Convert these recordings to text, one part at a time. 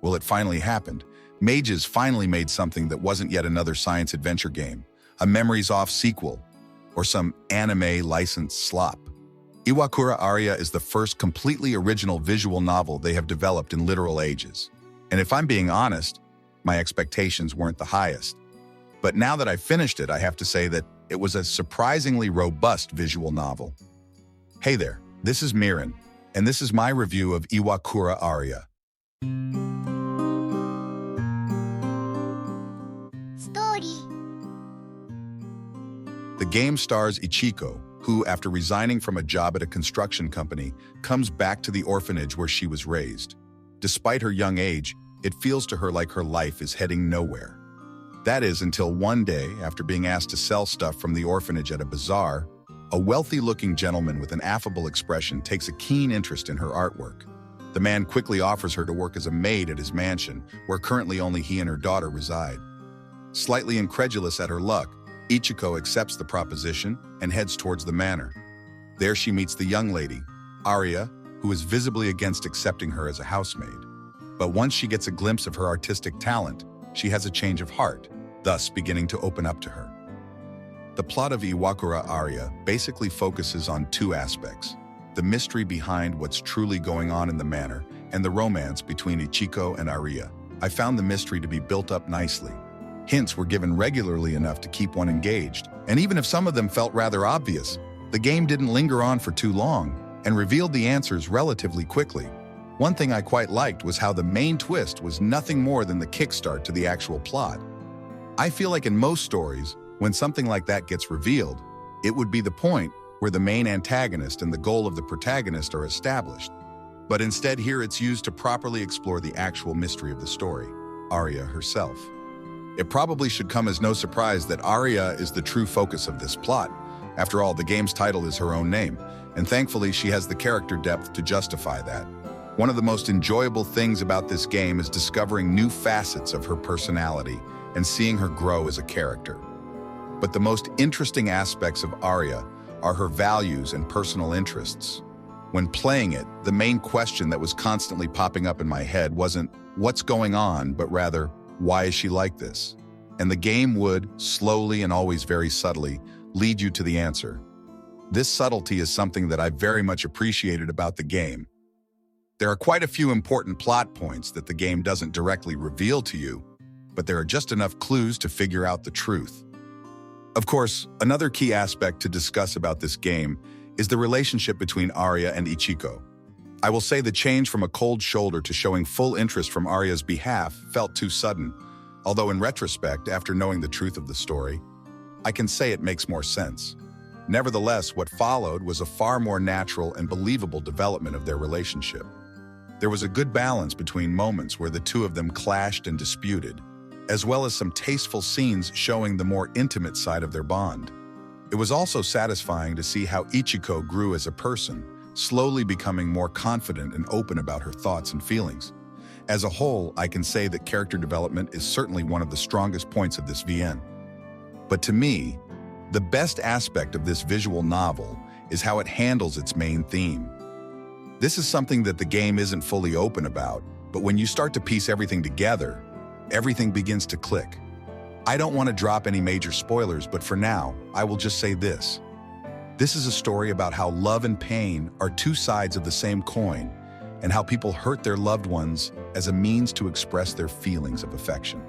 Well, it finally happened. Mages finally made something that wasn't yet another science adventure game, a Memories Off sequel, or some anime licensed slop. IWAKURA ARIA is the first completely original visual novel they have developed in literal ages. And if I'm being honest, my expectations weren't the highest. But now that I've finished it, I have to say that it was a surprisingly robust visual novel. Hey there, this is Miran, and this is my review of IWAKURA ARIA. Story. The game stars Ichiko, who, after resigning from a job at a construction company, comes back to the orphanage where she was raised. Despite her young age, it feels to her like her life is heading nowhere. That is until one day, after being asked to sell stuff from the orphanage at a bazaar, a wealthy-looking gentleman with an affable expression takes a keen interest in her artwork. The man quickly offers her to work as a maid at his mansion, where currently only he and her daughter reside. Slightly incredulous at her luck, Ichiko accepts the proposition and heads towards the manor. There she meets the young lady, Aria, who is visibly against accepting her as a housemaid. But once she gets a glimpse of her artistic talent, she has a change of heart, thus beginning to open up to her. The plot of IWAKURA ARIA basically focuses on two aspects: the mystery behind what's truly going on in the manor and the romance between Ichiko and Aria. I found the mystery to be built up nicely. Hints were given regularly enough to keep one engaged, and even if some of them felt rather obvious, the game didn't linger on for too long and revealed the answers relatively quickly. One thing I quite liked was how the main twist was nothing more than the kickstart to the actual plot. I feel like in most stories, when something like that gets revealed, it would be the point where the main antagonist and the goal of the protagonist are established. But instead here it's used to properly explore the actual mystery of the story, Aria herself. It probably should come as no surprise that Aria is the true focus of this plot. After all, the game's title is her own name, and thankfully she has the character depth to justify that. One of the most enjoyable things about this game is discovering new facets of her personality and seeing her grow as a character. But the most interesting aspects of Aria are her values and personal interests. When playing it, the main question that was constantly popping up in my head wasn't, what's going on, but rather, why is she like this? And the game would, slowly and always very subtly, lead you to the answer. This subtlety is something that I very much appreciated about the game. There are quite a few important plot points that the game doesn't directly reveal to you, but there are just enough clues to figure out the truth. Of course, another key aspect to discuss about this game is the relationship between Aria and Ichiko. I will say the change from a cold shoulder to showing full interest from Aria's behalf felt too sudden, although in retrospect, after knowing the truth of the story, I can say it makes more sense. Nevertheless, what followed was a far more natural and believable development of their relationship. There was a good balance between moments where the two of them clashed and disputed, as well as some tasteful scenes showing the more intimate side of their bond. It was also satisfying to see how Ichiko grew as a person, slowly becoming more confident and open about her thoughts and feelings. As a whole, I can say that character development is certainly one of the strongest points of this VN. But to me, the best aspect of this visual novel is how it handles its main theme. This is something that the game isn't fully open about, but when you start to piece everything together, everything begins to click. I don't want to drop any major spoilers, but for now, I will just say this. This is a story about how love and pain are two sides of the same coin, and how people hurt their loved ones as a means to express their feelings of affection.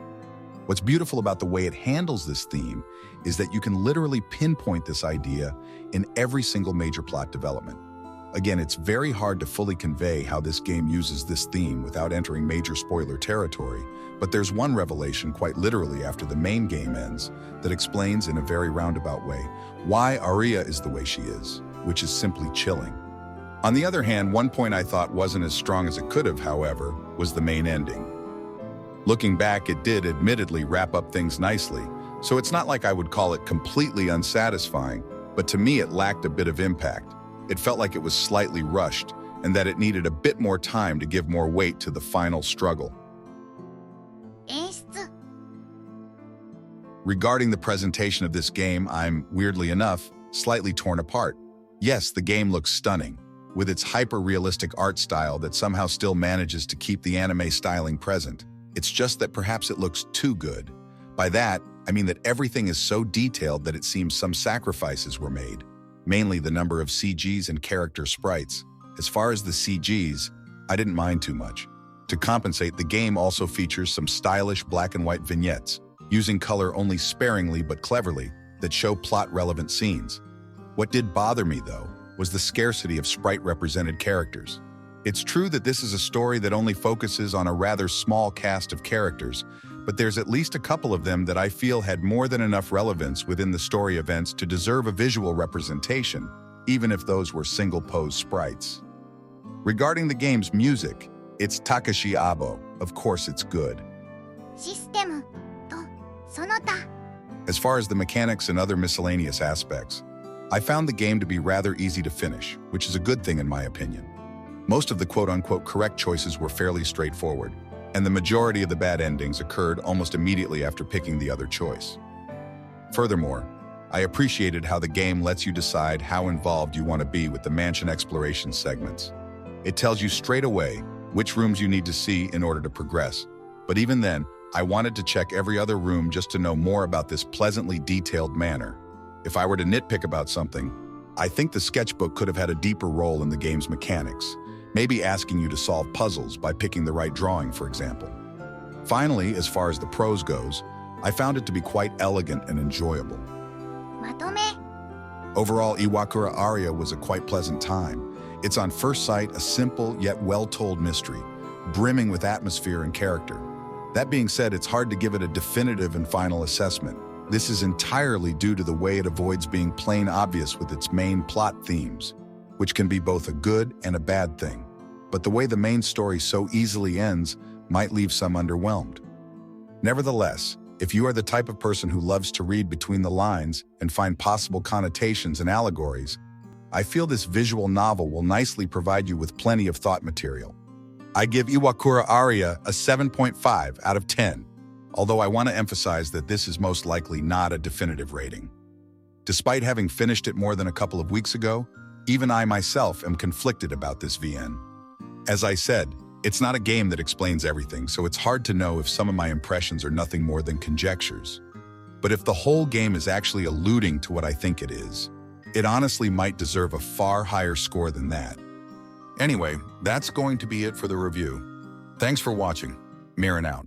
What's beautiful about the way it handles this theme is that you can literally pinpoint this idea in every single major plot development. Again, it's very hard to fully convey how this game uses this theme without entering major spoiler territory, but there's one revelation quite literally after the main game ends that explains in a very roundabout way why Aria is the way she is, which is simply chilling. On the other hand, one point I thought wasn't as strong as it could have, however, was the main ending. Looking back, it did admittedly wrap up things nicely, so it's not like I would call it completely unsatisfying, but to me it lacked a bit of impact. It felt like it was slightly rushed, and that it needed a bit more time to give more weight to the final struggle. 演出。 Regarding the presentation of this game, I'm, weirdly enough, slightly torn apart. Yes, the game looks stunning. with its hyper-realistic art style that somehow still manages to keep the anime styling present. It's just that perhaps it looks too good. By that, I mean that everything is so detailed that it seems some sacrifices were made, mainly the number of CGs and character sprites. As far as the CGs, I didn't mind too much. To compensate, the game also features some stylish black and white vignettes, using color only sparingly but cleverly, that show plot-relevant scenes. What did bother me, though, was the scarcity of sprite-represented characters. It's true that this is a story that only focuses on a rather small cast of characters, but there's at least a couple of them that I feel had more than enough relevance within the story events to deserve a visual representation, even if those were single-pose sprites. Regarding the game's music, it's Takashi Abo. Of course it's good. システムとその他 As far as the mechanics and other miscellaneous aspects, I found the game to be rather easy to finish, which is a good thing in my opinion. Most of the quote-unquote correct choices were fairly straightforward, and the majority of the bad endings occurred almost immediately after picking the other choice. Furthermore, I appreciated how the game lets you decide how involved you want to be with the mansion exploration segments. It tells you straight away which rooms you need to see in order to progress, but even then, I wanted to check every other room just to know more about this pleasantly detailed manor. If I were to nitpick about something, I think the sketchbook could have had a deeper role in the game's mechanics, maybe asking you to solve puzzles by picking the right drawing, for example. Finally, as far as the prose goes, I found it to be quite elegant and enjoyable. まとめ Overall, Iwakura Aria was a quite pleasant time. It's on first sight a simple yet well-told mystery, brimming with atmosphere and character. That being said, it's hard to give it a definitive and final assessment. This is entirely due to the way it avoids being plain obvious with its main plot themes, which can be both a good and a bad thing. But the way the main story so easily ends might leave some underwhelmed. Nevertheless, if you are the type of person who loves to read between the lines and find possible connotations and allegories, I feel this visual novel will nicely provide you with plenty of thought material. I give Iwakura Aria a 7.5 out of 10, although I want to emphasize that this is most likely not a definitive rating. Despite having finished it more than a couple of weeks ago, even I myself am conflicted about this VN. As I said, it's not a game that explains everything, so it's hard to know if some of my impressions are nothing more than conjectures. But if the whole game is actually alluding to what I think it is, it honestly might deserve a far higher score than that. Anyway, that's going to be it for the review. Thanks for watching. Mirin out.